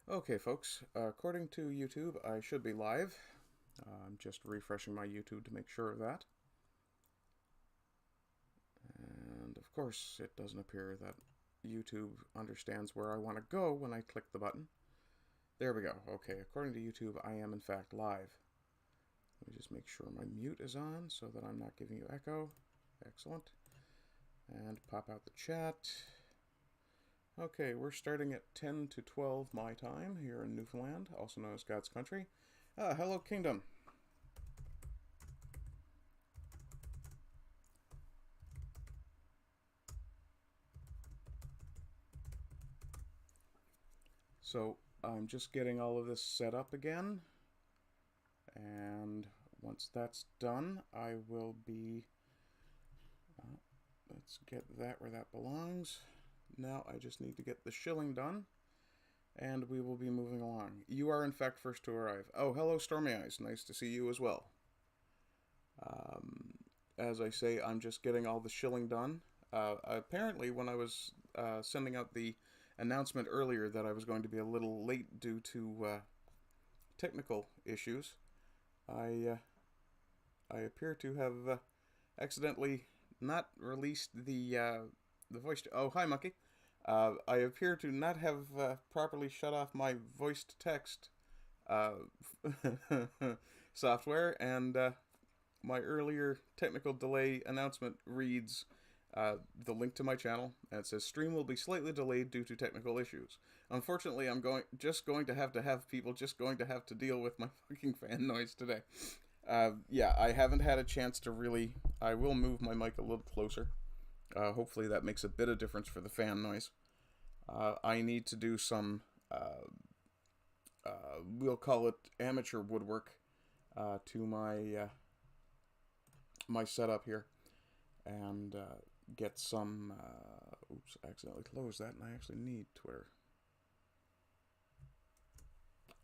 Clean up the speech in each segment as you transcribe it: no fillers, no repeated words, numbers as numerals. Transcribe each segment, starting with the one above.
Okay, folks, according to YouTube, I should be live. I'm just refreshing my YouTube to make sure of that. And of course, it doesn't appear that YouTube understands where I want to go when I click the button. There we go. Okay, according to YouTube, I am in fact live. Let me just make sure my mute is on so that I'm not giving you echo. Excellent. And pop out the chat. Okay, we're starting at 10 to 12 my time here in Newfoundland, also known as God's Country. Hello, Kingdom. So I'm just getting all of this set up again, and once that's done, I will be, let's get that where that belongs. Now I just need to get the shilling done, and we will be moving along. You are in fact first to arrive. Oh, hello, STORMYEYES. Nice to see you as well. As I say, I'm just getting all the shilling done. Apparently, when I was sending out the announcement earlier that I was going to be a little late due to technical issues, I appear to have accidentally not released the voice. Oh, hi, monkey. I appear to not have properly shut off my voice to text software, and my earlier technical delay announcement reads the link to my channel, and it says stream will be slightly delayed due to technical issues. Unfortunately, I'm going to have people deal with my fucking fan noise today. Yeah, I haven't had a chance to really. I will move my mic a little closer. Hopefully that makes a bit of difference for the fan noise. I need to do some, we'll call it amateur woodwork to my my setup here, and get some, oops, I accidentally closed that, and I actually need Twitter.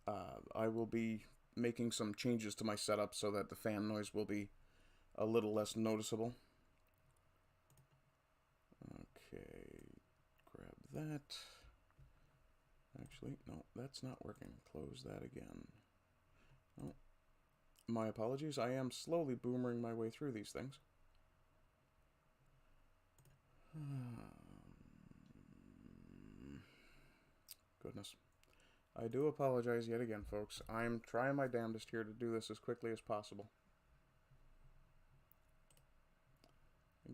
I will be making some changes to my setup so that the fan noise will be a little less noticeable. Okay, grab that. Actually, no, that's not working. Close that again. Oh, my apologies. I am slowly boomering my way through these things. Goodness. I do apologize yet again, folks. I'm trying my damnedest here to do this as quickly as possible.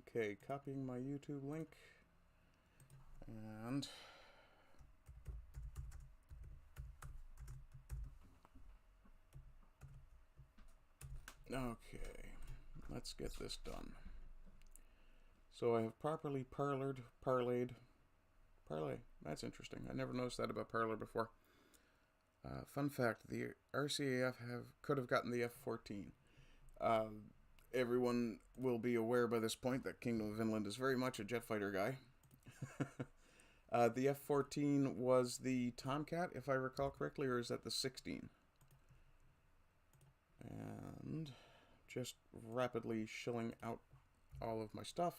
Okay, copying my YouTube link. And okay, let's get this done. So I have properly parlayed. Parlay, that's interesting. I never noticed that about parlor before. Fun fact, the RCAF could have gotten the F-14. Everyone will be aware by this point that Kingdom of Inland is very much a jet fighter guy. The F-14 was the Tomcat, if I recall correctly, or is that the 16? And just rapidly shilling out all of my stuff.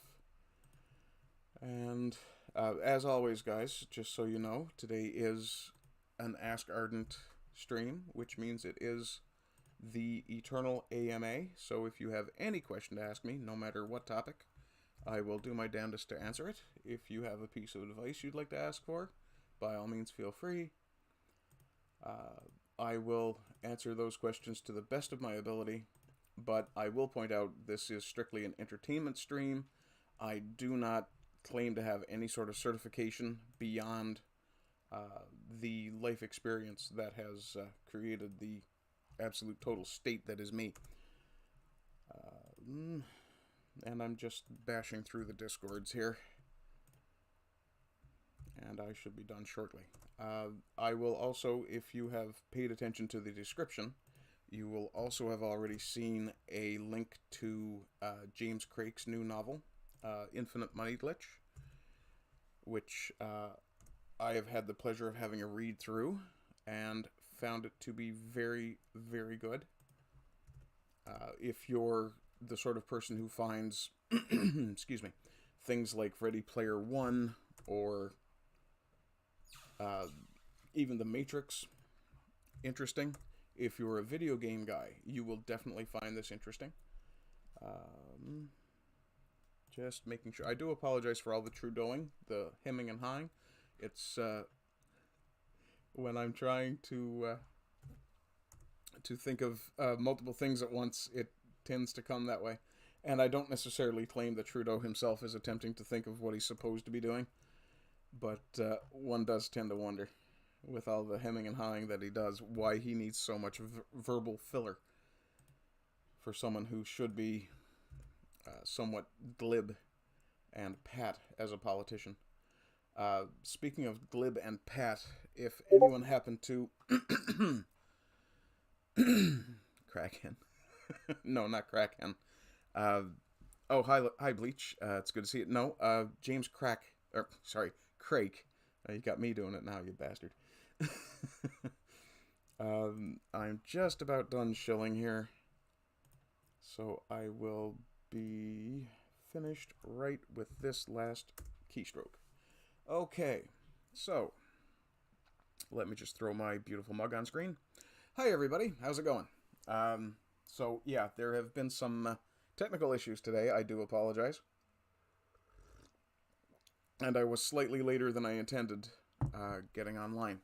And as always, guys, just so you know, today is an Ask Ardent stream, which means it is the eternal AMA. So if you have any question to ask me, no matter what topic, I will do my damnedest to answer it. If you have a piece of advice you'd like to ask for, by all means feel free. I will answer those questions to the best of my ability, but I will point out this is strictly an entertainment stream. I do not claim to have any sort of certification beyond the life experience that has created the absolute total state that is me. And I'm just bashing through the discords here, and I should be done shortly. I will also, if you have paid attention to the description, you will also have already seen a link to James Crake's new novel, Infinite Money Glitch, which I have had the pleasure of having a read through and found it to be very, very good. If you're the sort of person who finds, excuse me, things like Ready Player One or even The Matrix interesting. If you're a video game guy, you will definitely find this interesting. Just making sure. I do apologize for all the Trudeauing, the hemming and hawing. It's when I'm trying to think of multiple things at once, it tends to come that way. And I don't necessarily claim that Trudeau himself is attempting to think of what he's supposed to be doing, but one does tend to wonder, with all the hemming and hawing that he does, why he needs so much verbal filler for someone who should be somewhat glib and pat as a politician. Speaking of glib and pat, if anyone happened to... Crackhen. No, not Crackhen. Oh, hi, Bleach. It's good to see you. No, James Krake. You got me doing it now, you bastard. I'm just about done shilling here, so I will be finished right with this last keystroke. Okay, so let me just throw my beautiful mug on screen. Hi everybody, how's it going? So yeah, there have been some technical issues today. I do apologize. And I was slightly later than I intended getting online.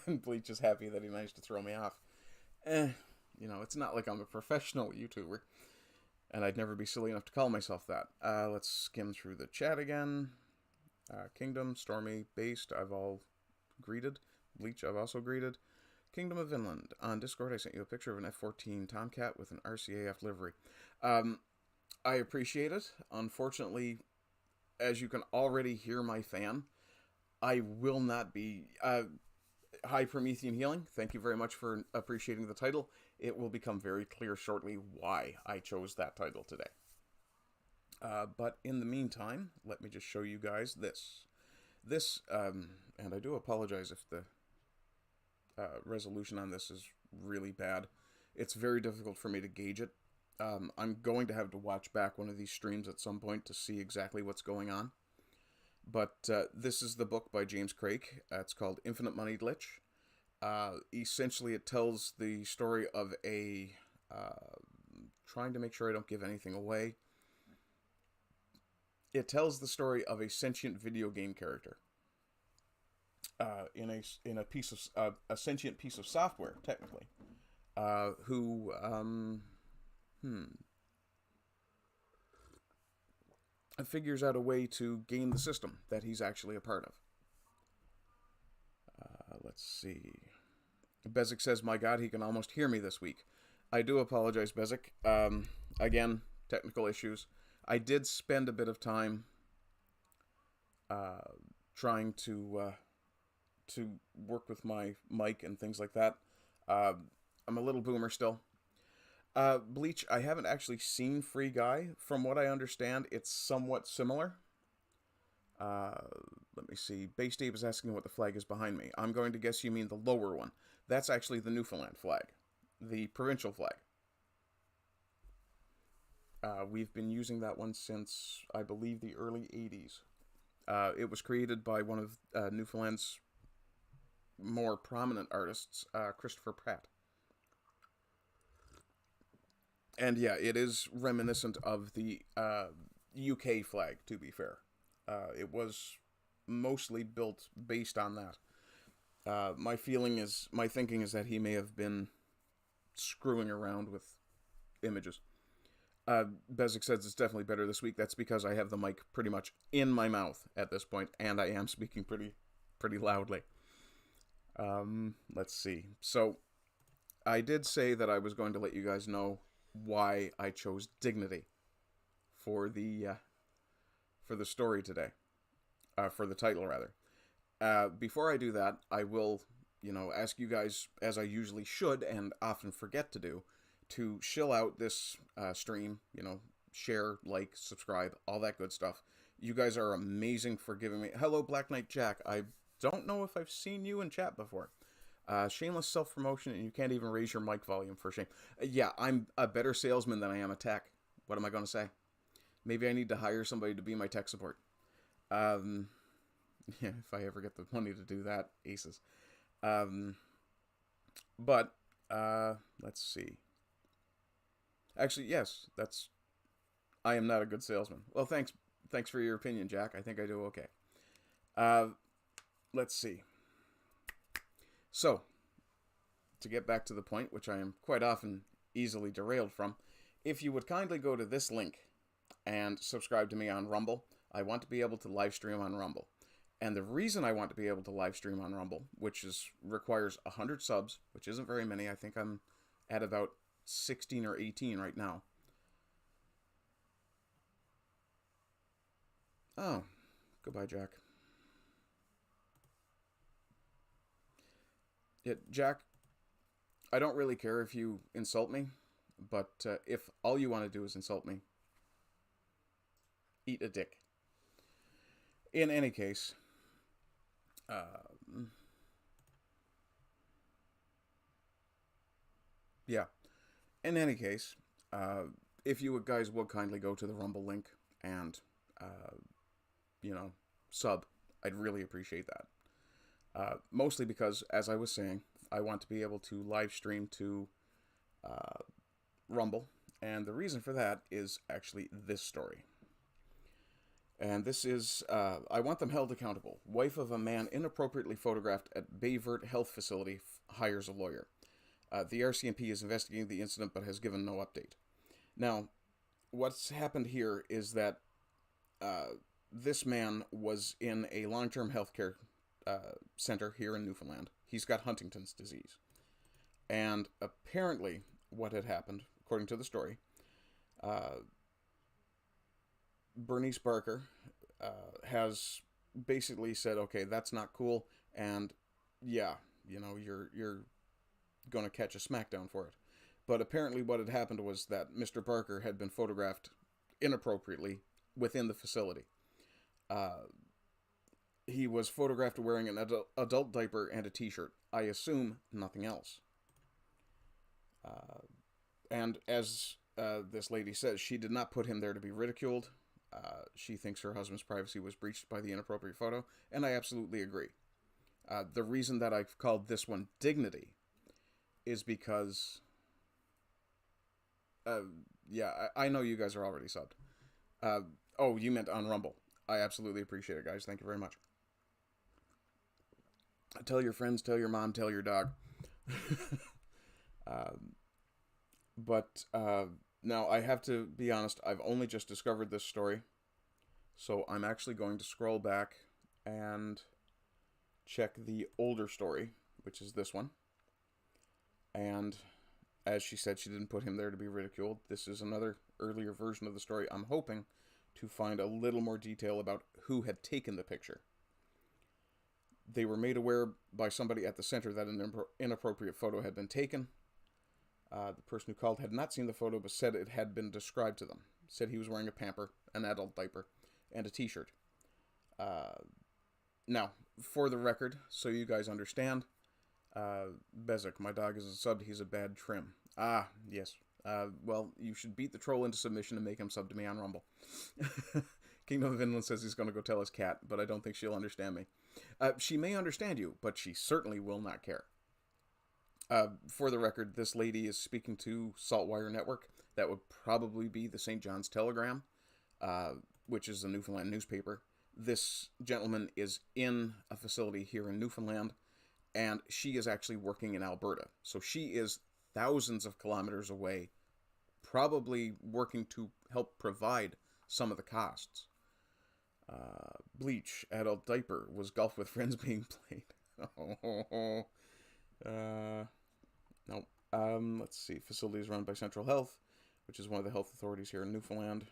And Bleach is happy that he managed to throw me off. You know, it's not like I'm a professional YouTuber. And I'd never be silly enough to call myself that. Let's skim through the chat again. Kingdom, Stormy, Based, I've all greeted. Bleach, I've also greeted. Kingdom of Vinland. On Discord, I sent you a picture of an F-14 Tomcat with an RCAF livery. I appreciate it. Unfortunately, as you can already hear my fan, I will not be... Hi, Promethean Healing. Thank you very much for appreciating the title. It will become very clear shortly why I chose that title today. But in the meantime, let me just show you guys this. And I do apologize if the resolution on this is really bad. It's very difficult for me to gauge it. I'm going to have to watch back one of these streams at some point to see exactly what's going on. But this is the book by James Krake. It's called Infinite Moneyed Lich. Essentially, it tells the story of a... trying to make sure I don't give anything away. It tells the story of a sentient video game character. In a piece of... a sentient piece of software, technically. Who... figures out a way to game the system that he's actually a part of. Let's see. Bezic says, my god, he can almost hear me this week. I do apologize, Bezic. Again, technical issues. I did spend a bit of time trying to work with my mic and things like that. I'm a little boomer still. Bleach, I haven't actually seen Free Guy. From what I understand, it's somewhat similar. Let me see. Base Dave is asking what the flag is behind me. I'm going to guess you mean the lower one. That's actually the Newfoundland flag. The provincial flag. We've been using that one since, I believe, the early 80s. It was created by one of Newfoundland's more prominent artists, Christopher Pratt. And yeah, it is reminiscent of the UK flag, to be fair. It was mostly built based on that. My thinking is that he may have been screwing around with images. Bezic says it's definitely better this week. That's because I have the mic pretty much in my mouth at this point, and I am speaking pretty loudly. Let's see. So, I did say that I was going to let you guys know why I chose Dignity for the story today. For the title, rather. Before I do that, I will, ask you guys, as I usually should and often forget to do, to shill out this stream, share, like, subscribe, all that good stuff. You guys are amazing for giving me... Hello, Black Knight Jack. I don't know if I've seen you in chat before. Shameless self-promotion, and you can't even raise your mic volume for shame. Yeah, I'm a better salesman than I am a tech. What am I going to say? Maybe I need to hire somebody to be my tech support. Yeah, if I ever get the money to do that, aces. Um, but let's see. Actually, yes, that's. I am not a good salesman. Well, thanks for your opinion, Jack. I think I do okay. Uh, let's see. So, to get back to the point, which I am quite often easily derailed from, if you would kindly go to this link and subscribe to me on Rumble, I want to be able to live stream on Rumble. And the reason I want to be able to live stream on Rumble, which requires 100 subs, which isn't very many, I think I'm at about 16 or 18 right now. Oh, goodbye, Jack. Yeah, Jack, I don't really care if you insult me, but if all you want to do is insult me, eat a dick. In any case, yeah. In any case, if you guys would kindly go to the Rumble link and, you know, sub, I'd really appreciate that. Mostly because, as I was saying, I want to be able to live stream to Rumble, and the reason for that is actually this story. And this is, I want them held accountable. Wife of a man inappropriately photographed at Bayvert Health Facility hires a lawyer. The RCMP is investigating the incident but has given no update. Now, what's happened here is that this man was in a long-term healthcare center here in Newfoundland. He's got Huntington's disease. And apparently, what had happened, according to the story, Bernice Barker has basically said, okay, that's not cool, and yeah, you know, you're going to catch a smackdown for it. But apparently what had happened was that Mr. Barker had been photographed inappropriately within the facility. He was photographed wearing an adult diaper and a t-shirt. I assume nothing else. And as this lady says, she did not put him there to be ridiculed. She thinks her husband's privacy was breached by the inappropriate photo, and I absolutely agree. The reason that I've called this one Dignity is because, yeah, I know you guys are already subbed. Oh, you meant on Rumble. I absolutely appreciate it, guys. Thank you very much. Tell your friends, tell your mom, tell your dog. But now, I have to be honest, I've only just discovered this story, so I'm actually going to scroll back and check the older story, which is this one. And as she said, she didn't put him there to be ridiculed. This is another earlier version of the story. I'm hoping to find a little more detail about who had taken the picture. They were made aware by somebody at the center that an inappropriate photo had been taken. The person who called had not seen the photo, but said it had been described to them. Said he was wearing a pamper, an adult diaper, and a t-shirt. Now, for the record, so you guys understand, Bezek, my dog is a sub, he's a bad trim. Ah, yes. Well, you should beat the troll into submission and make him sub to me on Rumble. Kingdom of Inland says he's going to go tell his cat, but I don't think she'll understand me. She may understand you, but she certainly will not care. For the record, this lady is speaking to Saltwire Network. That would probably be the St. John's Telegram, which is a Newfoundland newspaper. This gentleman is in a facility here in Newfoundland, and she is actually working in Alberta. So she is thousands of kilometers away, probably working to help provide some of the costs. Bleach, adult diaper, was golf with friends being played. No. Let's see. Facilities run by Central Health, which is one of the health authorities here in Newfoundland.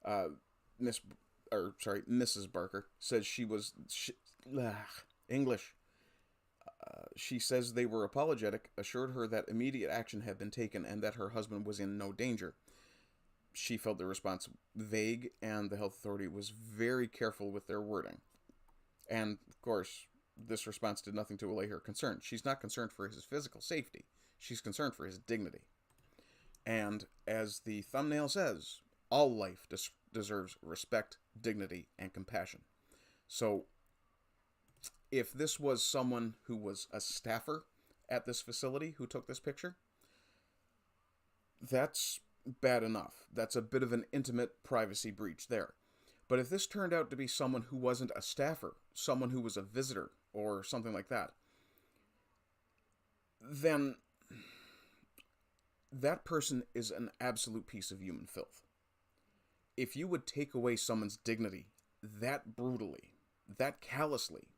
Mrs. Barker says she was English. She says they were apologetic, assured her that immediate action had been taken and that her husband was in no danger. She felt the response vague, and the health authority was very careful with their wording. And, of course, this response did nothing to allay her concern. She's not concerned for his physical safety. She's concerned for his dignity. And, as the thumbnail says, all life deserves respect, dignity, and compassion. So, if this was someone who was a staffer at this facility who took this picture, that's bad enough. That's a bit of an intimate privacy breach there. But if this turned out to be someone who wasn't a staffer, someone who was a visitor, or something like that, then that person is an absolute piece of human filth. If you would take away someone's dignity that brutally, that callously,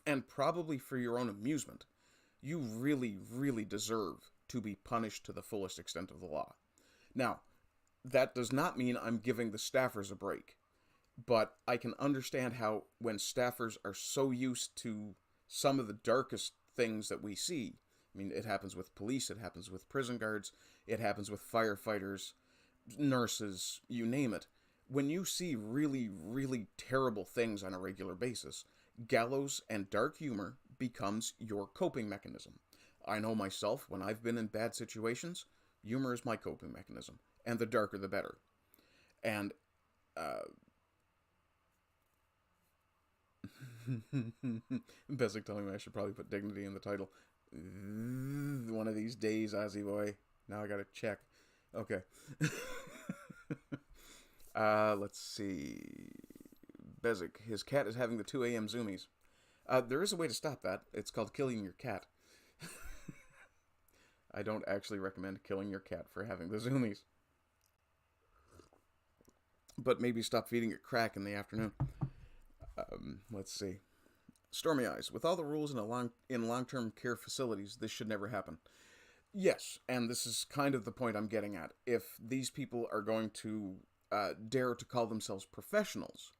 and probably for your own amusement, you really, really deserve to be punished to the fullest extent of the law. Now, that does not mean I'm giving the staffers a break, but I can understand how when staffers are so used to some of the darkest things that we see, I mean, it happens with police, it happens with prison guards, it happens with firefighters, nurses, you name it. When you see really, really terrible things on a regular basis, gallows and dark humor becomes your coping mechanism. I know myself, when I've been in bad situations, humor is my coping mechanism, and the darker the better. And, Besic telling me I should probably put dignity in the title. One of these days, Ozzy boy. Now I gotta check. Okay. Let's see. Bezic, his cat is having the 2 a.m. zoomies. There is a way to stop that. It's called killing your cat. I don't actually recommend killing your cat for having the zoomies. But maybe stop feeding it crack in the afternoon. Let's see. STORMYEYES, with all the rules in long-term care facilities, this should never happen. Yes, and this is kind of the point I'm getting at. If these people are going to dare to call themselves professionals,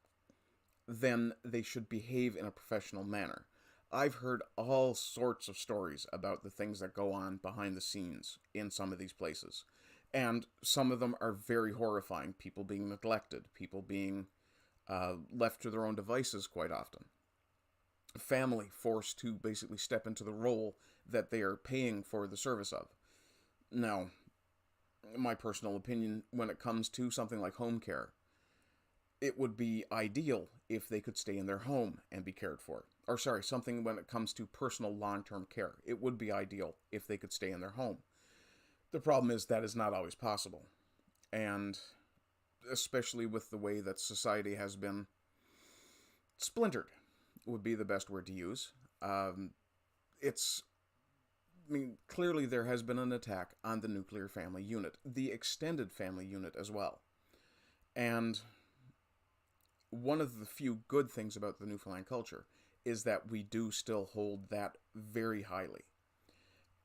then they should behave in a professional manner. I've heard all sorts of stories about the things that go on behind the scenes in some of these places. And some of them are very horrifying. People being neglected. People being left to their own devices quite often. Family forced to basically step into the role that they are paying for the service of. Now, my personal opinion, when it comes to something like home care, it would be ideal if they could stay in their home and be cared for. Or sorry, something when it comes to personal long-term care. It would be ideal if they could stay in their home. The problem is that is not always possible. And especially with the way that society has been splintered, would be the best word to use. Clearly there has been an attack on the nuclear family unit, the extended family unit as well. And one of the few good things about the Newfoundland culture is that we do still hold that very highly.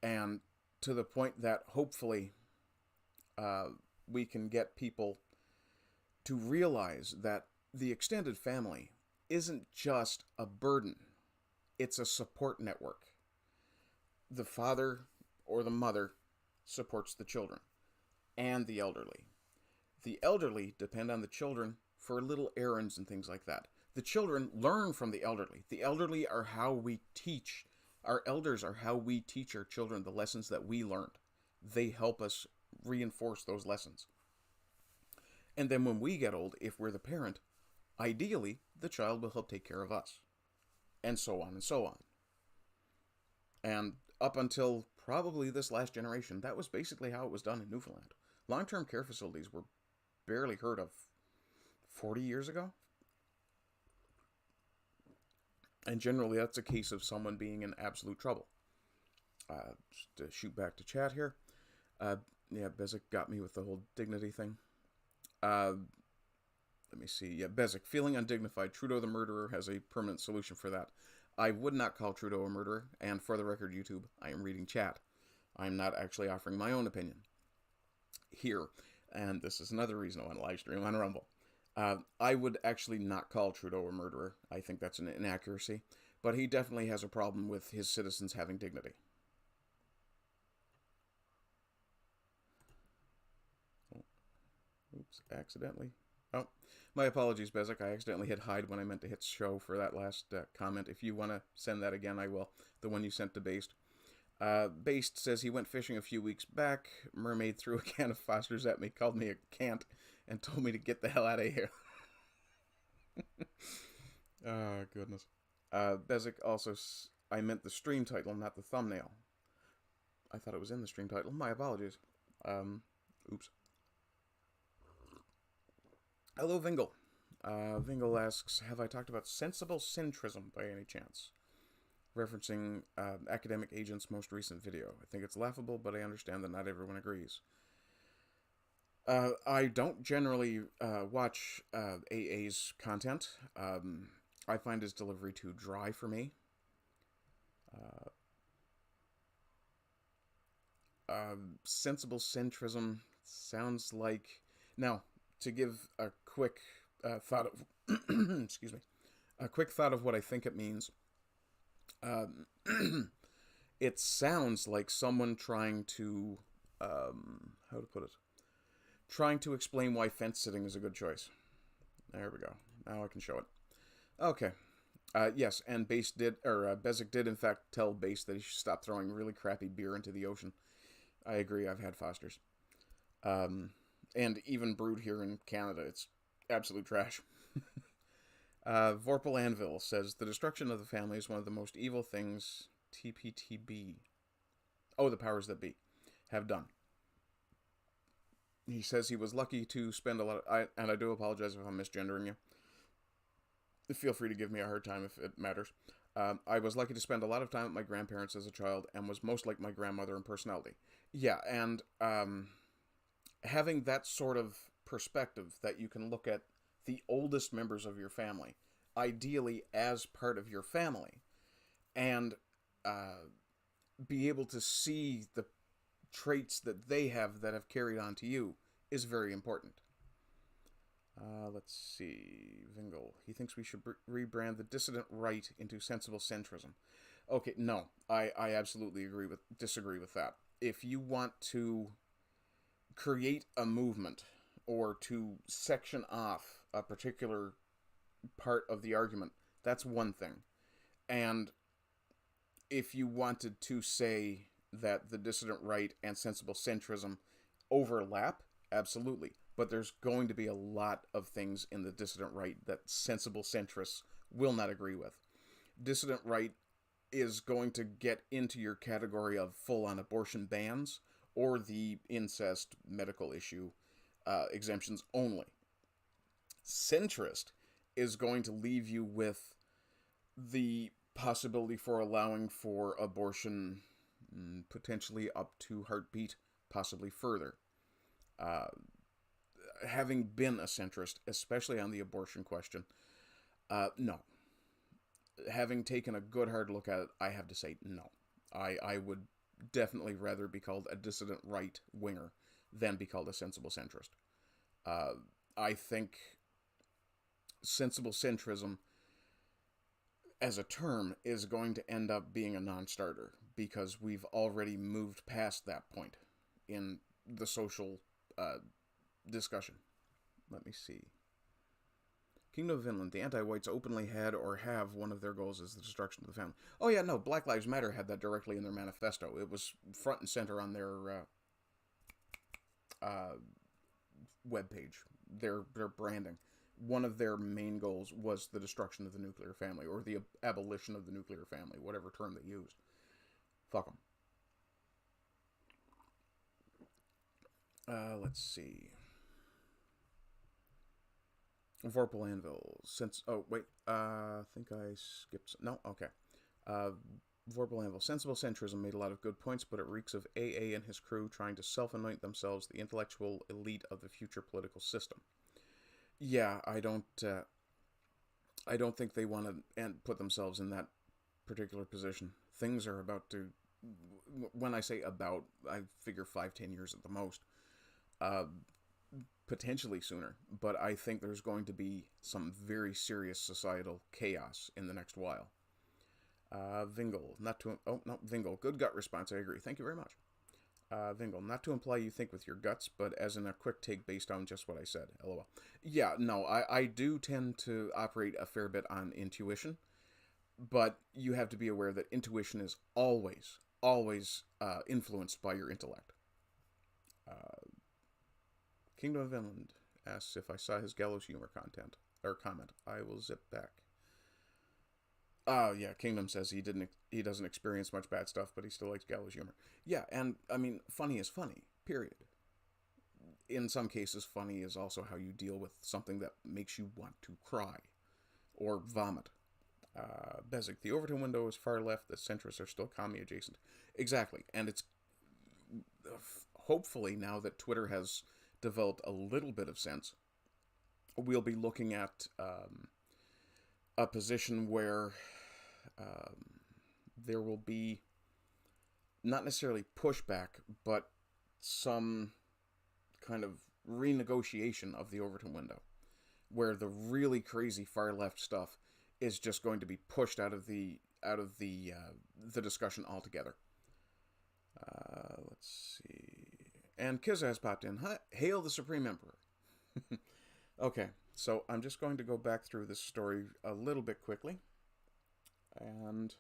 And to the point that hopefully we can get people to realize that the extended family isn't just a burden. It's a support network. The father or the mother supports the children and the elderly. The elderly depend on the children for little errands and things like that. The children learn from the elderly. The elderly are how we teach. Our elders are how we teach our children the lessons that we learned. They help us reinforce those lessons. And then when we get old, if we're the parent, ideally, the child will help take care of us. And so on and so on. And up until probably this last generation, that was basically how it was done in Newfoundland. Long-term care facilities were barely heard of 40 years ago. And generally, that's a case of someone being in absolute trouble. Just to shoot back to chat here. Yeah, Bezic got me with the whole dignity thing. Let me see. Yeah, Bezic, feeling undignified. Trudeau the murderer has a permanent solution for that. I would not call Trudeau a murderer, and for the record, YouTube, I am reading chat. I'm not actually offering my own opinion here, and this is another reason I want to live stream on Rumble. I would actually not call Trudeau a murderer. I think that's an inaccuracy, but he definitely has a problem with his citizens having dignity. Oh, oops, accidentally. Oh, my apologies, Bezic. I accidentally hit hide when I meant to hit show for that last comment. If you want to send that again, I will. The one you sent to Based. Based says he went fishing a few weeks back. Mermaid threw a can of Foster's at me, called me a cant, and told me to get the hell out of here. Oh, goodness. Bezic also... I meant the stream title, not the thumbnail. I thought it was in the stream title. My apologies. Oops. Hello, Vingle. Vingle asks, have I talked about sensible centrism by any chance? Referencing Academic Agent's most recent video. I think it's laughable, but I understand that not everyone agrees. I don't generally watch AA's content. I find his delivery too dry for me. Sensible centrism sounds like... Now, to give a quick thought of... excuse me. A quick thought of what I think it means. It sounds like someone trying to... how to put it? Trying to explain why fence sitting is a good choice. There we go. Now I can show it. Okay. Yes, and Bezic did in fact tell Base that he should stop throwing really crappy beer into the ocean. I agree, I've had Foster's. And even brewed here in Canada, it's absolute trash. Vorpal Anvil says, the destruction of the family is one of the most evil things TPTB, the powers that be, have done. He says he was lucky to spend a lot of... and I do apologize if I'm misgendering you. Feel free to give me a hard time if it matters. I was lucky to spend a lot of time with my grandparents as a child and was most like my grandmother in personality. Yeah, and having that sort of perspective that you can look at the oldest members of your family, ideally as part of your family, and be able to see the traits that they have that have carried on to you is very important. Let's see. Vingle. He thinks we should rebrand the dissident right into sensible centrism. Okay, no. I absolutely disagree with that. If you want to create a movement or to section off a particular part of the argument, that's one thing. And if you wanted to say that the dissident right and sensible centrism overlap, absolutely. But there's going to be a lot of things in the dissident right that sensible centrists will not agree with. Dissident right is going to get into your category of full-on abortion bans or the incest medical issue exemptions only. Centrist is going to leave you with the possibility for allowing for abortion potentially up to heartbeat, possibly further. Having been a centrist, especially on the abortion question, no. Having taken a good hard look at it, I have to say no. I would definitely rather be called a dissident right-winger than be called a sensible centrist. I think sensible centrism as a term is going to end up being a non-starter because we've already moved past that point in the social discussion. Let me see. Kingdom of Finland, the anti-whites openly had or have one of their goals is the destruction of the family. Oh yeah, no, Black Lives Matter had that directly in their manifesto. It was front and center on their webpage, their branding. One of their main goals was the destruction of the nuclear family, or the abolition of the nuclear family, whatever term they used. Fuck them. Let's see. Vorpal Anvil. I think I skipped... No, okay. Vorpal Anvil. Sensible centrism made a lot of good points, but it reeks of AA and his crew trying to self-anoint themselves the intellectual elite of the future political system. Yeah, I don't think they want to put themselves in that particular position. Things are about to... When I say about, I figure 5-10 years at the most. Potentially sooner, but I think there's going to be some very serious societal chaos in the next while. Vingle, Vingle, good gut response, I agree. Thank you very much. Vingle, not to imply you think with your guts, but as in a quick take based on just what I said. LOL. Yeah, no, I do tend to operate a fair bit on intuition, but you have to be aware that intuition is always influenced by your intellect. Kingdom of Finland asks if I saw his gallows humor comment. I will zip back. Yeah, Kingdom says he doesn't experience much bad stuff, but he still likes gallows humor. Yeah, and I mean, funny is funny. Period. In some cases, funny is also how you deal with something that makes you want to cry or vomit. Bezic, the Overton window is far left. The centrists are still commie adjacent. Exactly, and it's hopefully now that Twitter has developed a little bit of sense, we'll be looking at a position where there will be not necessarily pushback, but some kind of renegotiation of the Overton window, where the really crazy far left stuff is just going to be pushed out of the discussion altogether. Let's see. And Kizza has popped in. Hail the Supreme Emperor. Okay, so I'm just going to go back through this story a little bit quickly. And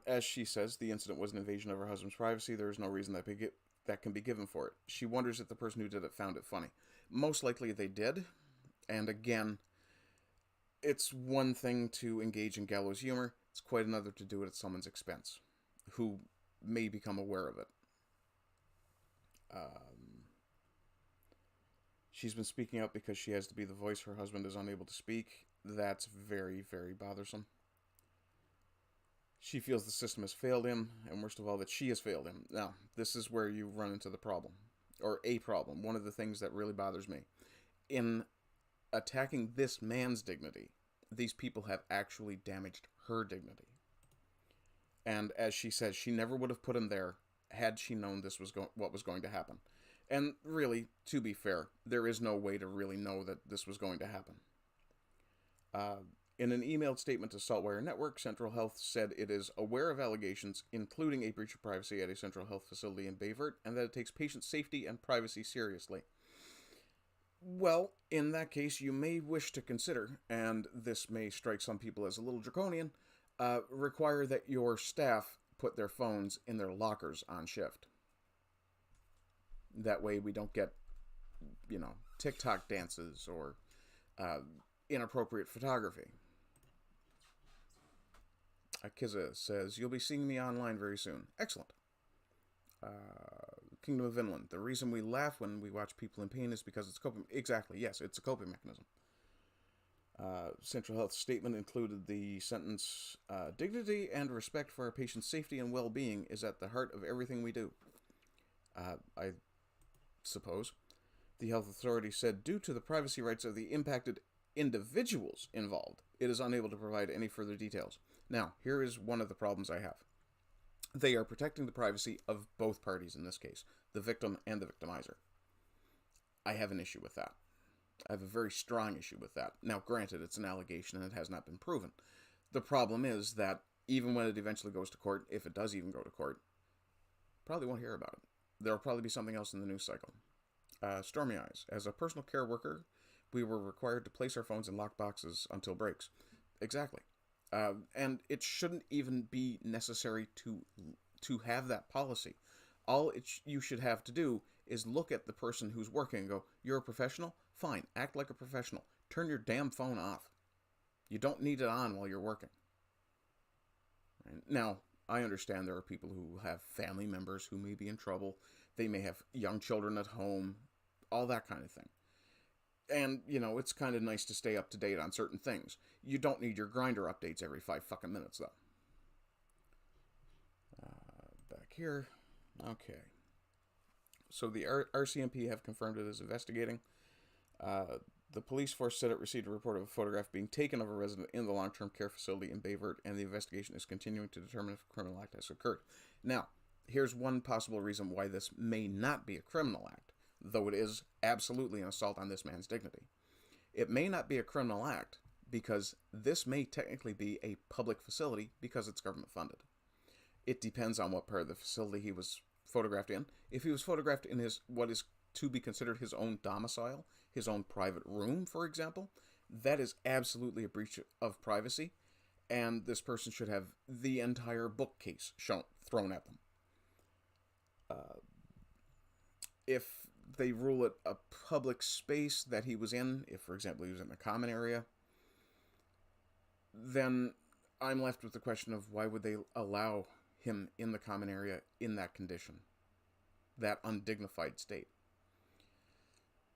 as she says, the incident was an invasion of her husband's privacy. There is no reason that can be given for it. She wonders if the person who did it found it funny. Most likely they did. And again, it's one thing to engage in gallows humor. It's quite another to do it at someone's expense, who may become aware of it. She's been speaking up because she has to be the voice. Her husband is unable to speak. That's very, very bothersome. She feels the system has failed him, and worst of all, that she has failed him. Now, this is where you run into the problem, or a problem. One of the things that really bothers me. In attacking this man's dignity, these people have actually damaged her dignity. And as she says, she never would have put him there had she known this was what was going to happen. And really, to be fair, there is no way to really know that this was going to happen. In an emailed statement to Saltwire Network, Central Health said it is aware of allegations, including a breach of privacy at a Central Health facility in Bayvert, and that it takes patient safety and privacy seriously. Well, in that case, you may wish to consider, and this may strike some people as a little draconian, require that your staff put their phones in their lockers on shift. That way we don't get, TikTok dances or inappropriate photography. Akiza says, you'll be seeing me online very soon. Excellent. Kingdom of Vinland. The reason we laugh when we watch people in pain is because it's coping. Exactly, yes, it's a coping mechanism. Central Health statement included the sentence, dignity and respect for our patients' safety and well-being is at the heart of everything we do. I suppose. The health authority said, due to the privacy rights of the impacted individuals involved, it is unable to provide any further details. Now, here is one of the problems I have. They are protecting the privacy of both parties in this case, the victim and the victimizer. I have an issue with that. I have a very strong issue with that. Now, granted, it's an allegation and it has not been proven. The problem is that even when it eventually goes to court, if it does even go to court, probably won't hear about it. There'll probably be something else in the news cycle. STORMYEYES. As a personal care worker, we were required to place our phones in lock boxes until breaks. Exactly. And it shouldn't even be necessary to have that policy. All you should have to do is look at the person who's working and go, you're a professional? Fine, act like a professional. Turn your damn phone off. You don't need it on while you're working. Now, I understand there are people who have family members who may be in trouble. They may have young children at home, all that kind of thing. And, it's kind of nice to stay up to date on certain things. You don't need your Grindr updates every 5 fucking minutes, though. Back here. Okay. So the RCMP have confirmed it is investigating. The police force said it received a report of a photograph being taken of a resident in the long-term care facility in Bayvert, and the investigation is continuing to determine if a criminal act has occurred. Now, here's one possible reason why this may not be a criminal act, though it is absolutely an assault on this man's dignity. It may not be a criminal act because this may technically be a public facility because it's government funded. It depends on what part of the facility he was photographed in. If he was photographed in what is to be considered his own domicile, his own private room, for example, that is absolutely a breach of privacy, and this person should have the entire bookcase thrown at them. If they rule it a public space that he was in, if, for example, he was in a common area, then I'm left with the question of why would they allow him in the common area in that condition, that undignified state.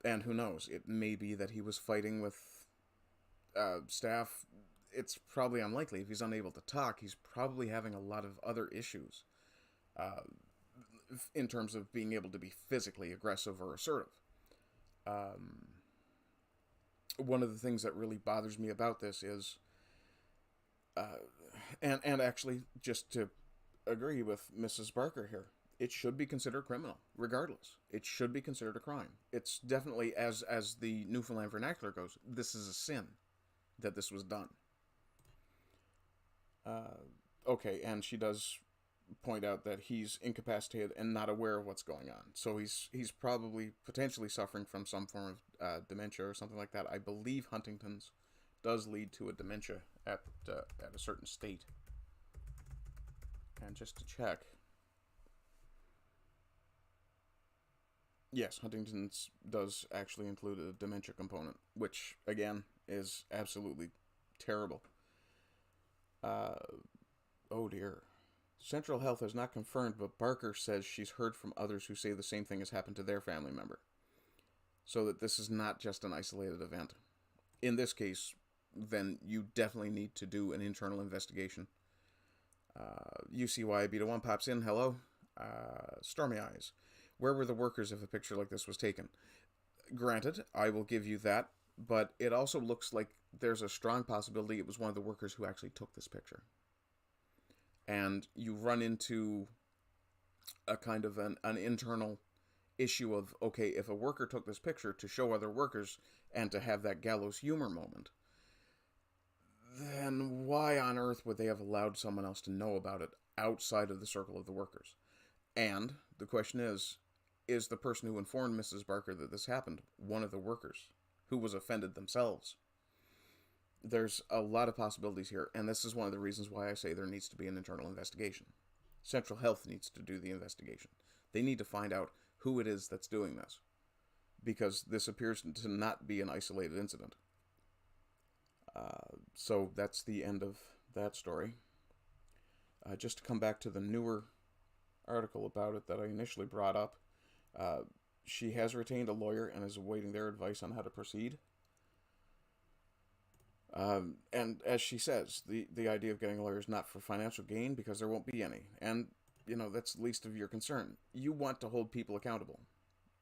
And who knows, it may be that he was fighting with staff. It's probably unlikely. If he's unable to talk, he's probably having a lot of other issues in terms of being able to be physically aggressive or assertive. One of the things that really bothers me about this is, and actually, just to agree with Mrs. Barker here, it should be considered criminal, regardless. It should be considered a crime. It's definitely, as the Newfoundland vernacular goes, this is a sin that this was done. Okay, and she does point out that he's incapacitated and not aware of what's going on. So he's probably potentially suffering from some form of dementia or something like that. I believe Huntington's does lead to a dementia at a certain state. And just to check, yes, Huntington's does actually include a dementia component, which again is absolutely terrible. Oh dear. Central Health has not confirmed, but Barker says she's heard from others who say the same thing has happened to their family member. So that this is not just an isolated event. In this case, then you definitely need to do an internal investigation. UCY Beta 1 pops in. Hello. Stormy Eyes. Where were the workers if a picture like this was taken? Granted, I will give you that, but it also looks like there's a strong possibility it was one of the workers who actually took this picture. And you run into a kind of an internal issue of, okay, if a worker took this picture to show other workers and to have that gallows humor moment, then why on earth would they have allowed someone else to know about it outside of the circle of the workers? And the question is the person who informed Mrs. Barker that this happened one of the workers who was offended themselves? There's a lot of possibilities here, and this is one of the reasons why I say there needs to be an internal investigation. Central Health needs to do the investigation. They need to find out who it is that's doing this, because this appears to not be an isolated incident. So that's the end of that story. Just to come back to the newer article about it that I initially brought up, she has retained a lawyer and is awaiting their advice on how to proceed. And as she says, the idea of getting a lawyer is not for financial gain because there won't be any. And, that's least of your concern. You want to hold people accountable.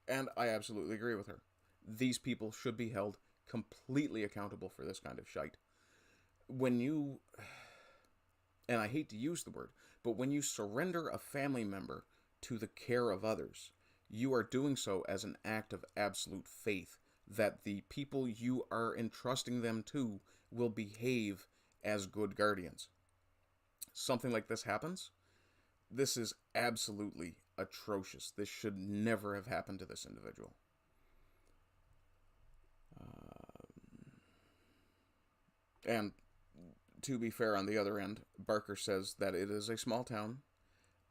And I absolutely agree with her. These people should be held completely accountable for this kind of shite. When you, and I hate to use the word, but when you surrender a family member to the care of others, you are doing so as an act of absolute faith that the people you are entrusting them to will behave as good guardians. Something like this happens, this is absolutely atrocious. This should never have happened to this individual. And to be fair, on the other end, Barker says that it is a small town.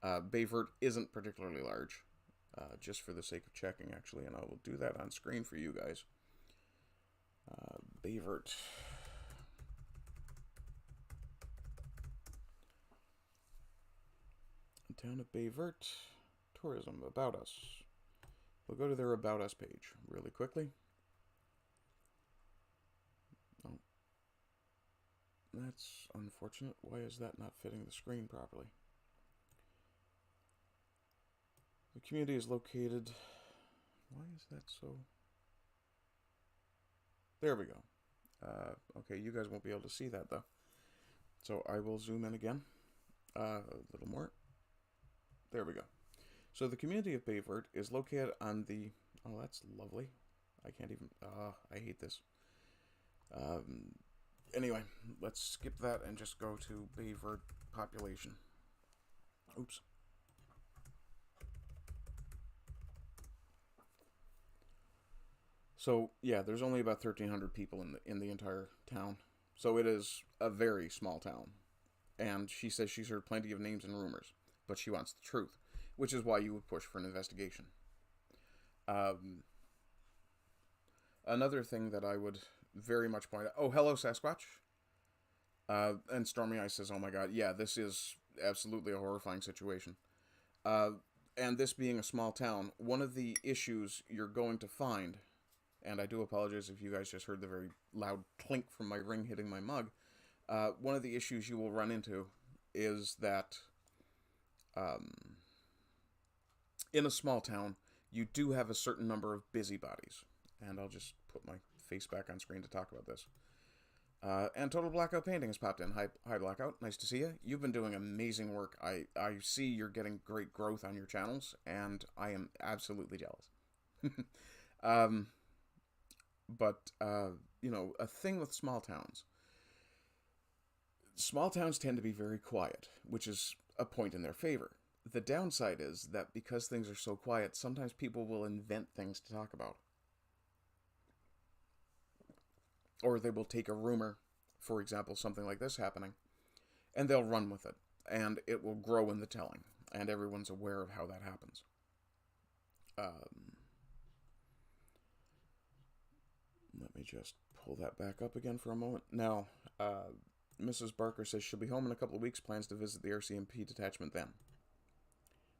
Bayvert isn't particularly large. Just for the sake of checking, actually, and I will do that on screen for you guys. Bayvert. Town of Bayvert. Tourism. About Us. We'll go to their About Us page really quickly. Oh. That's unfortunate. Why is that not fitting the screen properly? The community is located... Why is that so... There we go. Okay, you guys won't be able to see that, though. So I will zoom in again. A little more. There we go. So the community of Bayvert is located on the... Oh, that's lovely. I can't even... I hate this. Anyway, let's skip that and just go to Bayvert population. Oops. So, yeah, there's only about 1,300 people in the entire town. So it is a very small town. And she says she's heard plenty of names and rumors, but she wants the truth, which is why you would push for an investigation. Another thing that I would very much point out... Oh, hello, Sasquatch. And STORMYEYES says, oh my god, yeah, this is absolutely a horrifying situation. Uh, and this being a small town, one of the issues you're going to find, and I do apologize if you guys just heard the very loud clink from my ring hitting my mug, one of the issues you will run into is that in a small town, you do have a certain number of busybodies. And I'll just put my face back on screen to talk about this. And Total Blackout Painting has popped in. Hi, Blackout. Nice to see you. You've been doing amazing work. I see you're getting great growth on your channels, and I am absolutely jealous. But you know, a thing with small towns tend to be very quiet, which is a point in their favor. The downside is that because things are so quiet, sometimes people will invent things to talk about. Or they will take a rumor, for example, something like this happening, and they'll run with it. And it will grow in the telling. And everyone's aware of how that happens. Let me just pull that back up again for a moment. Now, Mrs. Barker says she'll be home in a couple of weeks, plans to visit the RCMP detachment then.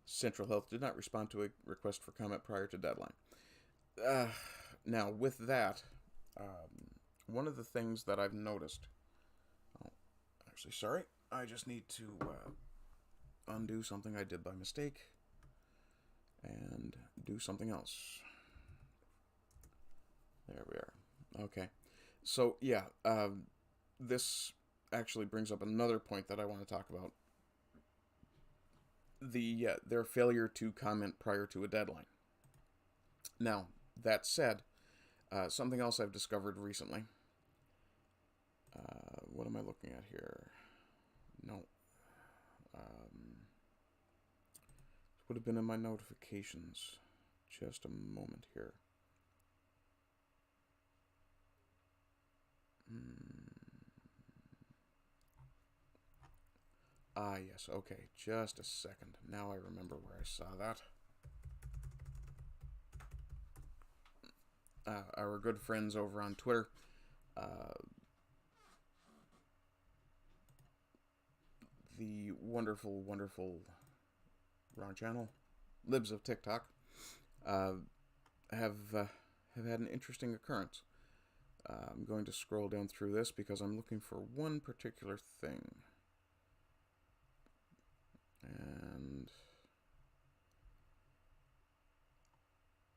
Central Health did not respond to a request for comment prior to deadline. Now, with that, one of the things that I've noticed... Oh, actually, sorry. I just need to undo something I did by mistake and do something else. There we are. Okay. So, yeah, this actually brings up another point that I want to talk about. Their failure to comment prior to a deadline. Now, that said, something else I've discovered recently. What am I looking at here? No. Would have been in my notifications. Just a moment here. Ah, yes, okay. Just a second. Now I remember where I saw that. Our good friends over on Twitter, the wonderful, wonderful, wrong channel, Libs of TikTok, have had an interesting occurrence. I'm going to scroll down through this because I'm looking for one particular thing. And...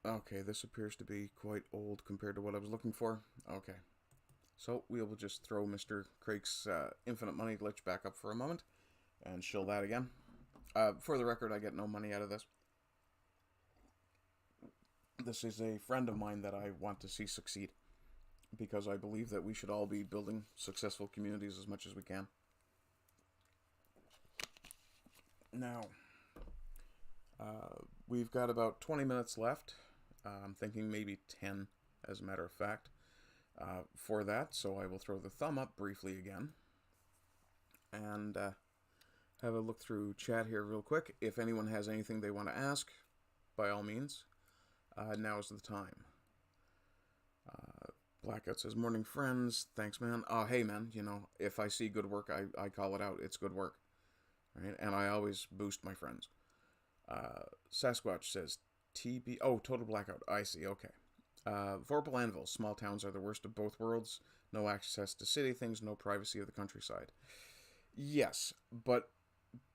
okay, this appears to be quite old compared to what I was looking for. Okay. So, we will just throw Mr. Crake's infinite money glitch back up for a moment and shill that again. For the record, I get no money out of this. This is a friend of mine that I want to see succeed, because I believe that we should all be building successful communities as much as we can. Now, we've got about 20 minutes left. I'm thinking maybe 10, as a matter of fact, for that. So I will throw the thumb up briefly again. And have a look through chat here real quick. If anyone has anything they want to ask, by all means, now is the time. Blackout says, morning friends. Thanks, man. Oh, hey, man, you know, if I see good work, I call it out. It's good work. Right? And I always boost my friends. Sasquatch says, TB... oh, Total Blackout. I see, okay. Vorpal Anvil. Small towns are the worst of both worlds. No access to city things, no privacy of the countryside. Yes, but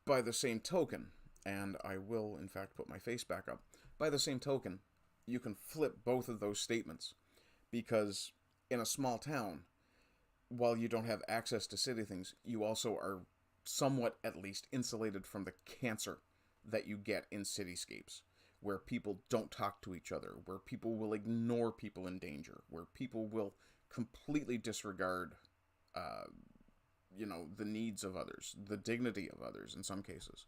by the same token, and I will, in fact, put my face back up, by the same token, you can flip both of those statements. Because in a small town, while you don't have access to city things, you also are somewhat, at least, insulated from the cancer that you get in cityscapes, where people don't talk to each other, where people will ignore people in danger, where people will completely disregard, you know, the needs of others, the dignity of others in some cases.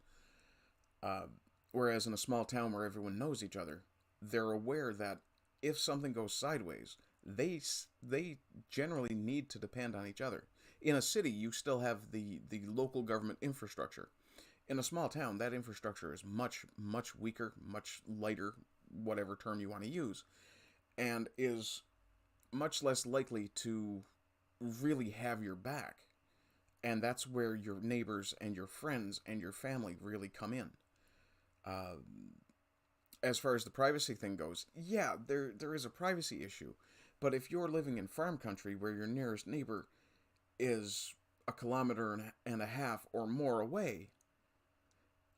Whereas in a small town where everyone knows each other, they're aware that if something goes sideways, they generally need to depend on each other. In a city, you still have the local government infrastructure. In a small town, that infrastructure is much, much weaker, much lighter, whatever term you want to use, and is much less likely to really have your back. And that's where your neighbors and your friends and your family really come in. As far as the privacy thing goes, yeah, there is a privacy issue. But if you're living in farm country where your nearest neighbor is a kilometer and a half or more away,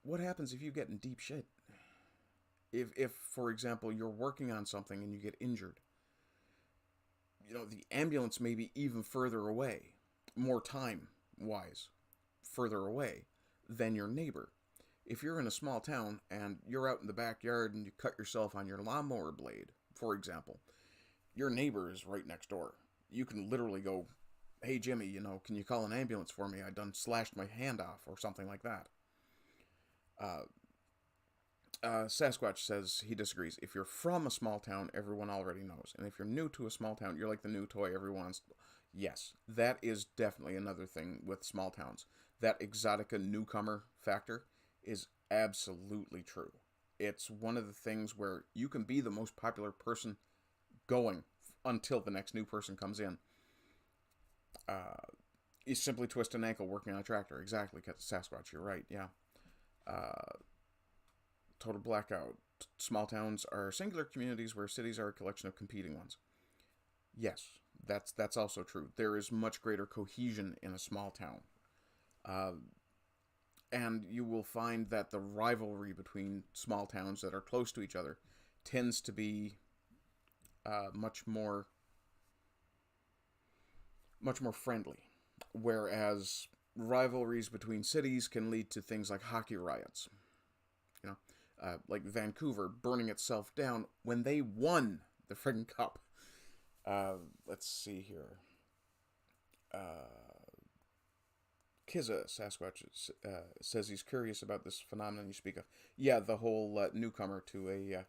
what happens if you get in deep shit? If for example, you're working on something and you get injured, the ambulance may be even further away, more time-wise, further away than your neighbor. If you're in a small town and you're out in the backyard and you cut yourself on your lawnmower blade, for example, your neighbor is right next door. You can literally go, hey Jimmy, can you call an ambulance for me? I done slashed my hand off, or something like that. Sasquatch says he disagrees. If you're from a small town, everyone already knows. And if you're new to a small town, you're like the new toy everyone's... Yes, that is definitely another thing with small towns. That exotica newcomer factor is absolutely true. It's one of the things where you can be the most popular person going until the next new person comes in. You simply twist an ankle working on a tractor. Exactly, Sasquatch, you're right, yeah. Total blackout. Small towns are singular communities where cities are a collection of competing ones. Yes, that's also true. There is much greater cohesion in a small town. And you will find that the rivalry between small towns that are close to each other tends to be much more friendly. Whereas rivalries between cities can lead to things like hockey riots. Like Vancouver burning itself down when they won the friggin' cup. Let's see here. Kizza Sasquatch says he's curious about this phenomenon you speak of. Yeah, the whole newcomer to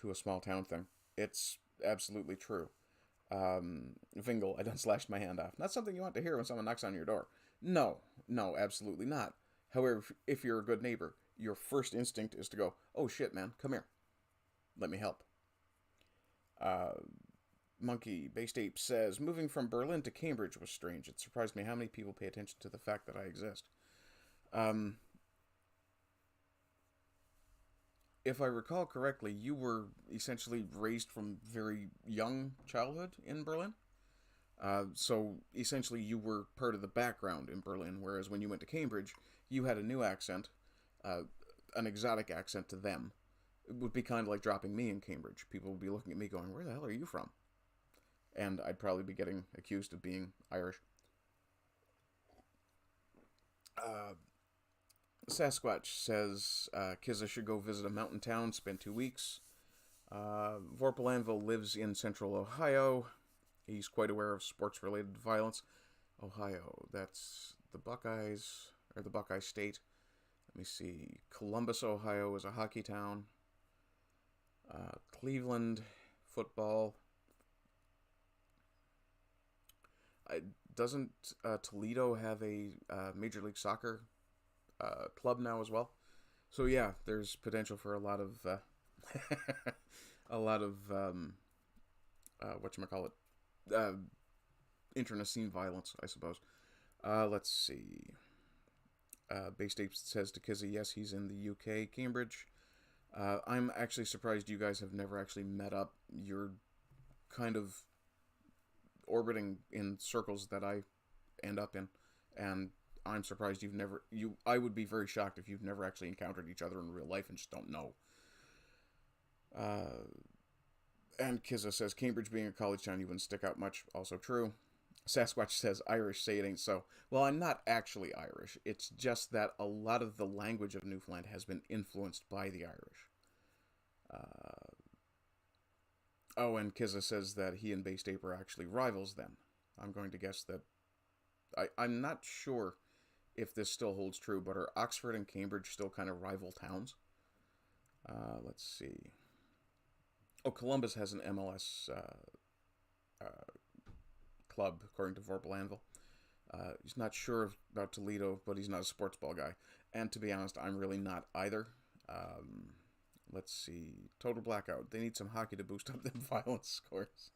a small town thing. It's absolutely true. Vingle, I done slashed my hand off. Not something you want to hear when someone knocks on your door. No, absolutely not. However, if you're a good neighbor, your first instinct is to go, oh shit, man, come here. Let me help. Monkey Based Ape says, moving from Berlin to Cambridge was strange. It surprised me how many people pay attention to the fact that I exist. If I recall correctly, you were essentially raised from very young childhood in Berlin. So essentially you were part of the background in Berlin, whereas when you went to Cambridge, you had a new accent, an exotic accent to them. It would be kind of like dropping me in Cambridge. People would be looking at me going, where the hell are you from? And I'd probably be getting accused of being Irish. Sasquatch says Kizza should go visit a mountain town, spend 2 weeks. Vorpal Anvil lives in central Ohio. He's quite aware of sports-related violence. Ohio, that's the Buckeyes, or the Buckeye State. Let me see. Columbus, Ohio is a hockey town. Cleveland, football. Doesn't Toledo have a Major League Soccer club now as well? So yeah, there's potential for a lot of whatchamacallit, internecine violence, I suppose. Let's see. Based Ape says to Kizzy, yes, he's in the UK, Cambridge. I'm actually surprised you guys have never actually met up. You're kind of orbiting in circles that I end up in, and I'm surprised I would be very shocked if you've never actually encountered each other in real life and just don't know. And Kizza says, Cambridge being a college town, you wouldn't stick out much. Also true. Sasquatch says, Irish, say it ain't so. Well, I'm not actually Irish. It's just that a lot of the language of Newfoundland has been influenced by the Irish. And Kizza says that he and Based Ape are actually rivals then. I'm going to guess that... I'm not sure if this still holds true, but are Oxford and Cambridge still kind of rival towns? Let's see. Oh, Columbus has an MLS club, according to Vorpal Anvil. He's not sure about Toledo, but he's not a sports ball guy. And to be honest, I'm really not either. Let's see. Total blackout. They need some hockey to boost up them violence scores.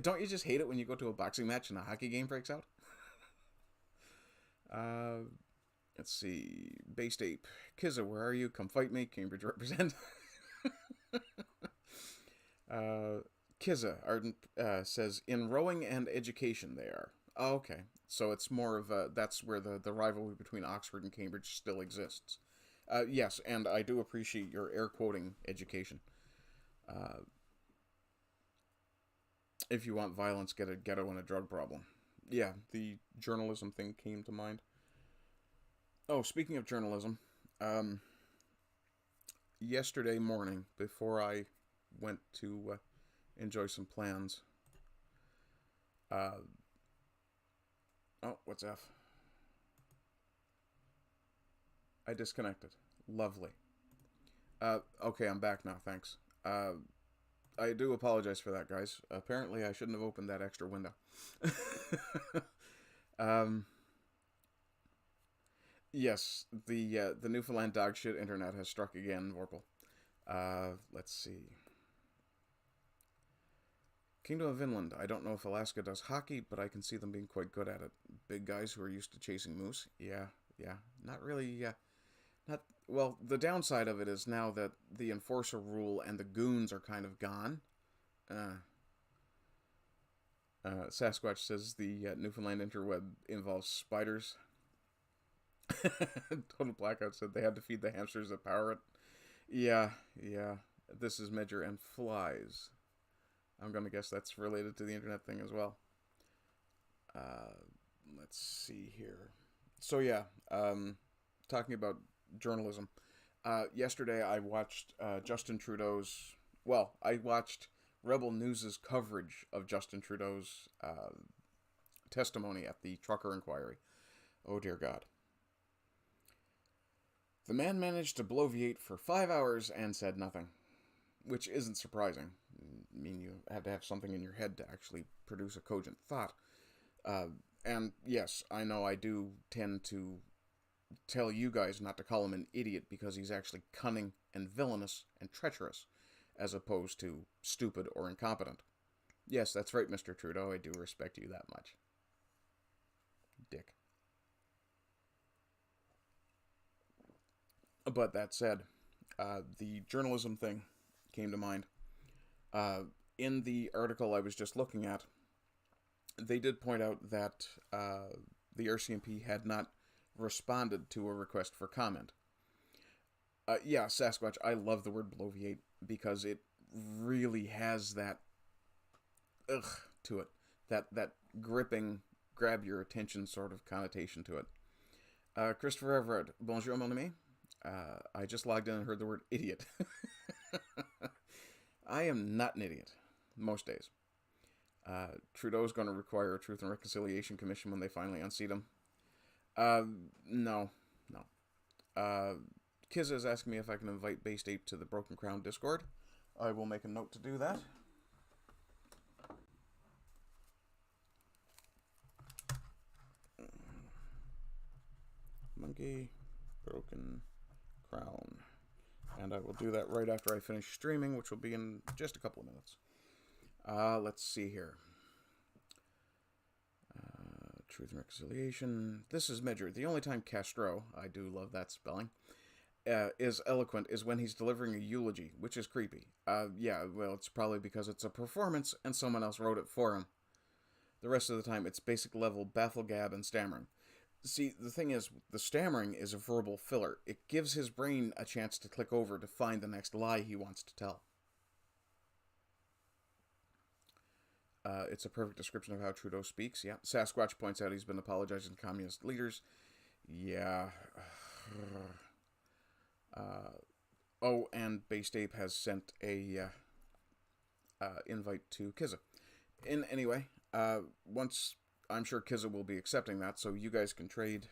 Don't you just hate it when you go to a boxing match and a hockey game breaks out? Uh, let's see. Based Ape. Kizza, where are you? Come fight me. Cambridge represent. Kizza Ardent says, in rowing and education they are. Oh, okay. So it's more of a, that's where the rivalry between Oxford and Cambridge still exists. Yes, and I do appreciate your air quoting education. If you want violence, get a ghetto and a drug problem. Yeah, the journalism thing came to mind. Oh, speaking of journalism, yesterday morning, before I went to enjoy some plans, oh, what's F? I disconnected. Lovely. Okay, I'm back now, thanks. I do apologize for that, guys. Apparently, I shouldn't have opened that extra window. Yes, the Newfoundland dog shit internet has struck again, Vorpal. Let's see. Kingdom of Inland. I don't know if Alaska does hockey, but I can see them being quite good at it. Big guys who are used to chasing moose. Yeah. Not really, not... Well, the downside of it is now that the enforcer rule and the goons are kind of gone. Sasquatch says the Newfoundland interweb involves spiders. Total Blackout said they had to feed the hamsters that power it. Yeah. This is Medger and flies. I'm gonna guess that's related to the internet thing as well. Let's see here. So yeah, talking about journalism. Yesterday I watched Justin Trudeau's... Well, I watched Rebel News' coverage of Justin Trudeau's testimony at the trucker inquiry. Oh dear God. The man managed to bloviate for 5 hours and said nothing, which isn't surprising. I mean, you have to have something in your head to actually produce a cogent thought. And yes, I know I do tend to tell you guys not to call him an idiot because he's actually cunning and villainous and treacherous, as opposed to stupid or incompetent. Yes, that's right, Mr. Trudeau, I do respect you that much. Dick. But that said, the journalism thing came to mind. In the article I was just looking at, they did point out that the RCMP had not responded to a request for comment. Yeah, Sasquatch, I love the word bloviate because it really has that ugh to it. That gripping, grab your attention sort of connotation to it. Christopher Everett, bonjour mon ami. I just logged in and heard the word idiot. I am not an idiot, most days. Trudeau's going to require a Truth and Reconciliation Commission when they finally unseat him. No. Kizza is asking me if I can invite Based Ape to the Broken Crown Discord. I will make a note to do that. Monkey, Broken Crown. And I will do that right after I finish streaming, which will be in just a couple of minutes. Let's see here. Truth and Reconciliation. This is Medger. The only time Castro, I do love that spelling, is eloquent is when he's delivering a eulogy, which is creepy. Yeah, well, it's probably because it's a performance and someone else wrote it for him. The rest of the time, it's basic level bafflegab and stammering. See, the thing is, the stammering is a verbal filler. It gives his brain a chance to click over to find the next lie he wants to tell. It's a perfect description of how Trudeau speaks. Yeah, Sasquatch points out he's been apologizing to communist leaders. Yeah. Oh, and Based Ape has sent a invite to Kizza. Anyway, once... I'm sure Kizza will be accepting that, so you guys can trade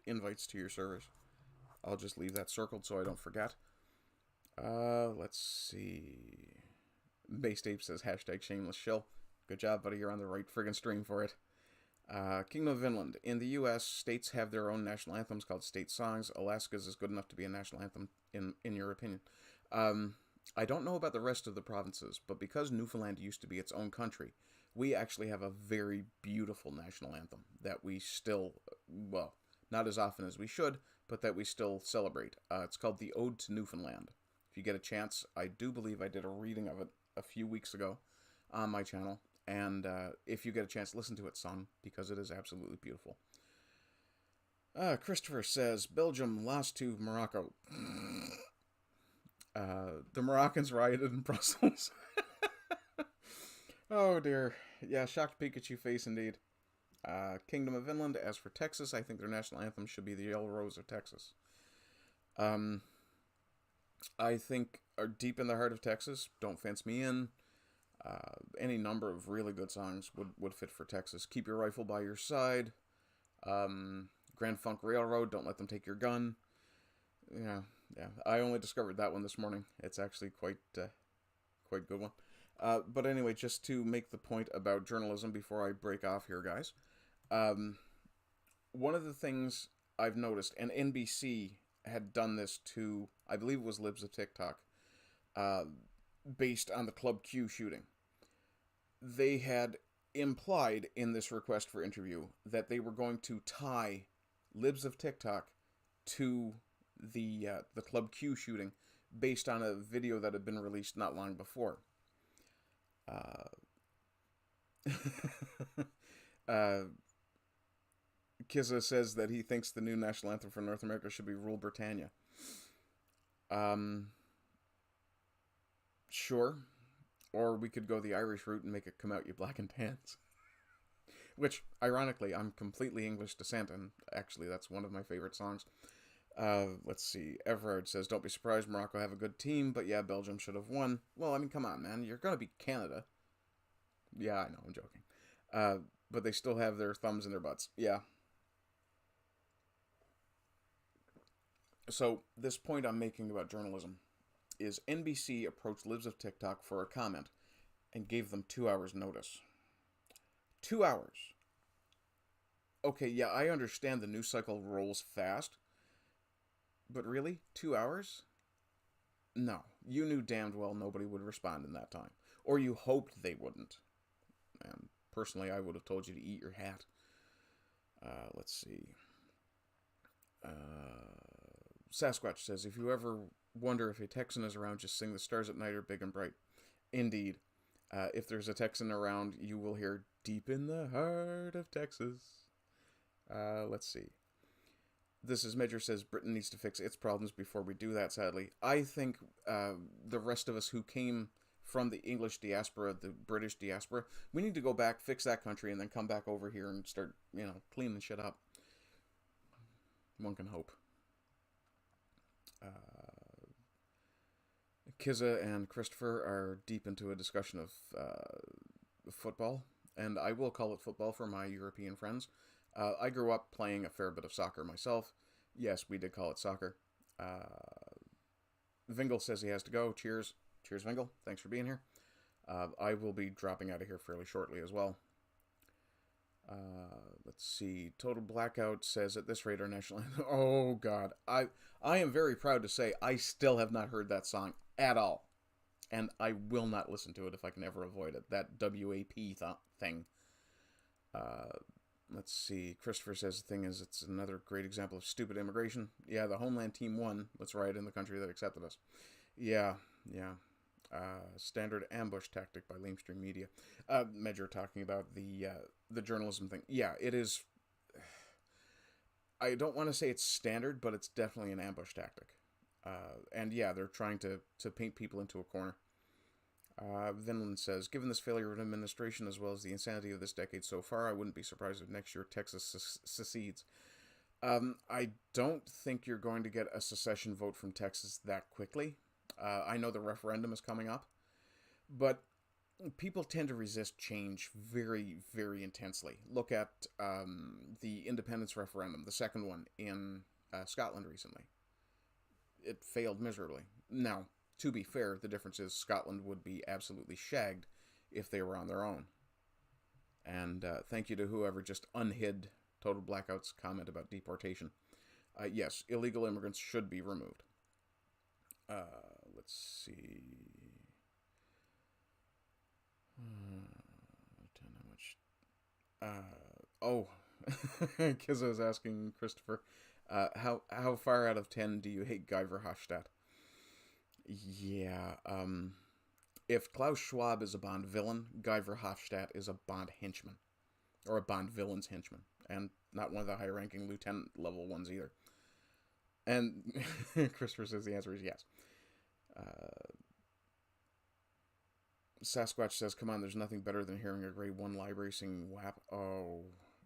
invites to your servers. I'll just leave that circled so I don't forget. Let's see. Based Ape says hashtag shameless shill. Good job, buddy. You're on the right friggin' stream for it. Kingdom of Inland. In the U.S., states have their own national anthems called state songs. Alaska's is good enough to be a national anthem, in your opinion. I don't know about the rest of the provinces, but because Newfoundland used to be its own country, we actually have a very beautiful national anthem that we still, well, not as often as we should, but that we still celebrate. It's called the Ode to Newfoundland. If you get a chance, I do believe I did a reading of it a few weeks ago on my channel, and if you get a chance, listen to it sung, because it is absolutely beautiful. Christopher says, Belgium lost to Morocco. The Moroccans rioted in Brussels. Oh dear. Yeah, shocked Pikachu face indeed. Kingdom of Inland. As for Texas, I think their national anthem should be the Yellow Rose of Texas. I think Deep in the Heart of Texas, Don't Fence Me In. Any number of really good songs would fit for Texas. Keep Your Rifle by Your Side. Grand Funk Railroad, Don't Let Them Take Your Gun. Yeah. I only discovered that one this morning. It's actually quite good one. But anyway, just to make the point about journalism before I break off here, guys. One of the things I've noticed, and NBC had done this to, I believe it was Libs of TikTok, based on the Club Q shooting. They had implied in this request for interview that they were going to tie Libs of TikTok to the Club Q shooting based on a video that had been released not long before. Kizza says that he thinks the new national anthem for North America should be Rule Britannia. Sure. Or we could go the Irish route and make it Come Out You Black and Tans. Which, ironically, I'm completely English descent, and actually that's one of my favorite songs. Let's see. Everard says, don't be surprised, Morocco have a good team, but yeah, Belgium should have won. Well, I mean, come on, man. You're going to beat Canada. Yeah, I know, I'm joking. But they still have their thumbs in their butts. Yeah. So, this point I'm making about journalism is NBC approached Libs of TikTok for a comment and gave them 2 hours notice. 2 hours. Okay, yeah, I understand the news cycle rolls fast, but really? 2 hours? No. You knew damned well nobody would respond in that time. Or you hoped they wouldn't. And personally, I would have told you to eat your hat. Let's see. Sasquatch says, if you ever wonder if a Texan is around, just sing The Stars at Night are Big and Bright. Indeed. If there's a Texan around, you will hear Deep in the Heart of Texas. Let's see. This is Major says, Britain needs to fix its problems before we do that, sadly. I think the rest of us who came from the English diaspora, the British diaspora, we need to go back, fix that country, and then come back over here and start, cleaning shit up. One can hope. Kizza and Christopher are deep into a discussion of football, and I will call it football for my European friends. I grew up playing a fair bit of soccer myself. Yes, we did call it soccer. Vingle says he has to go. Cheers. Cheers, Vingle. Thanks for being here. I will be dropping out of here fairly shortly as well. Let's see. Total Blackout says, at this rate, our national anthem... Oh, God. I am very proud to say I still have not heard that song at all. And I will not listen to it if I can ever avoid it. That WAP thing. Let's see. Christopher says the thing is, it's another great example of stupid immigration. Yeah, the Homeland Team won. Let's riot in the country that accepted us. Yeah. Standard ambush tactic by lamestream media. Major talking about the journalism thing. Yeah, it is. I don't want to say it's standard, but it's definitely an ambush tactic. And yeah, they're trying to paint people into a corner. Vinland says, given this failure of administration as well as the insanity of this decade so far, I wouldn't be surprised if next year Texas secedes. I don't think you're going to get a secession vote from Texas that quickly. I know the referendum is coming up, but people tend to resist change very, very intensely. Look at the independence referendum, the second one in Scotland recently. It failed miserably. Now, to be fair, the difference is Scotland would be absolutely shagged if they were on their own. And thank you to whoever just unhid Total Blackout's comment about deportation. Yes, illegal immigrants should be removed. Let's see. 10 Oh, because I was asking Christopher, how far out of 10 do you hate Guy Verhofstadt? Yeah, if Klaus Schwab is a Bond villain, Guy Verhofstadt is a Bond henchman. Or a Bond villain's henchman. And not one of the high-ranking lieutenant level ones either. And Christopher says the answer is yes. Sasquatch says, come on, there's nothing better than hearing a grade 1 library singing WAP. Oh,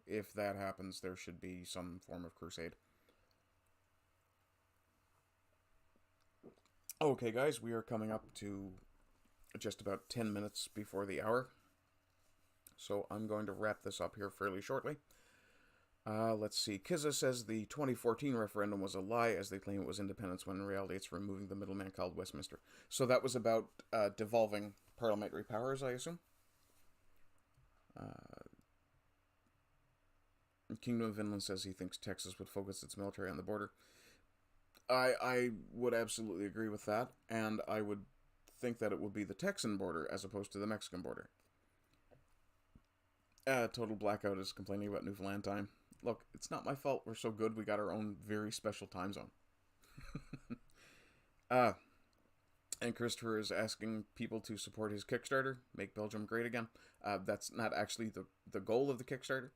if that happens, there should be some form of crusade. Okay, guys, we are coming up to just about 10 minutes before the hour. So I'm going to wrap this up here fairly shortly. Let's see. Kizza says the 2014 referendum was a lie as they claim it was independence when in reality it's removing the middleman called Westminster. So that was about devolving parliamentary powers, I assume. Kingdom of Inland says he thinks Texas would focus its military on the border. I would absolutely agree with that, and I would think that it would be the Texan border as opposed to the Mexican border. Total Blackout is complaining about Newfoundland Time. Look, it's not my fault we're so good we got our own very special time zone. And Christopher is asking people to support his Kickstarter, Make Belgium Great Again. That's not actually the goal of the Kickstarter,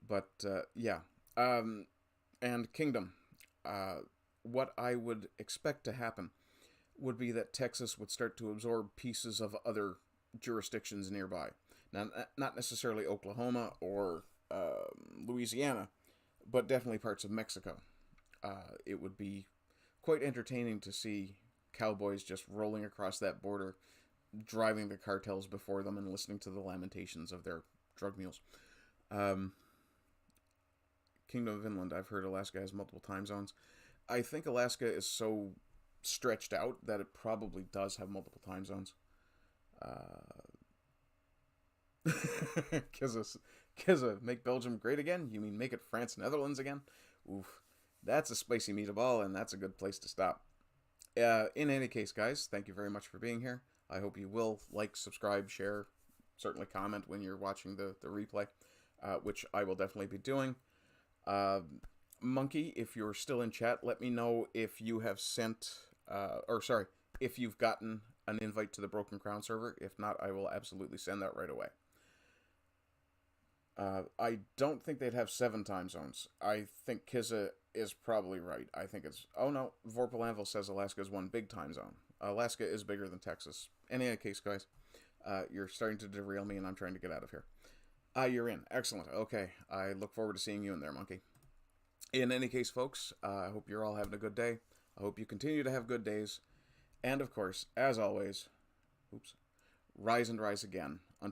but yeah. And Kingdom. What I would expect to happen would be that Texas would start to absorb pieces of other jurisdictions nearby. Now, not necessarily Oklahoma or Louisiana, but definitely parts of Mexico. It would be quite entertaining to see cowboys just rolling across that border, driving the cartels before them and listening to the lamentations of their drug mules. Kingdom of Inland, I've heard Alaska has multiple time zones. I think Alaska is so stretched out that it probably does have multiple time zones. Kizza, make Belgium great again? You mean make it France, Netherlands again? Oof. That's a spicy meatball, and that's a good place to stop. In any case, guys, thank you very much for being here. I hope you will like, subscribe, share, certainly comment when you're watching the replay, which I will definitely be doing. Monkey, if you're still in chat, let me know if you have sent, if you've gotten an invite to the Broken Crown server. If not, I will absolutely send that right away. I don't think they'd have 7 time zones. I think Kizza is probably right. I think it's... Oh, no. Vorpal Anvil says Alaska is one big time zone. Alaska is bigger than Texas. In any case, guys, you're starting to derail me, and I'm trying to get out of here. You're in. Excellent. Okay. I look forward to seeing you in there, Monkey. In any case, folks, I hope you're all having a good day. I hope you continue to have good days. And, of course, as always, rise and rise again.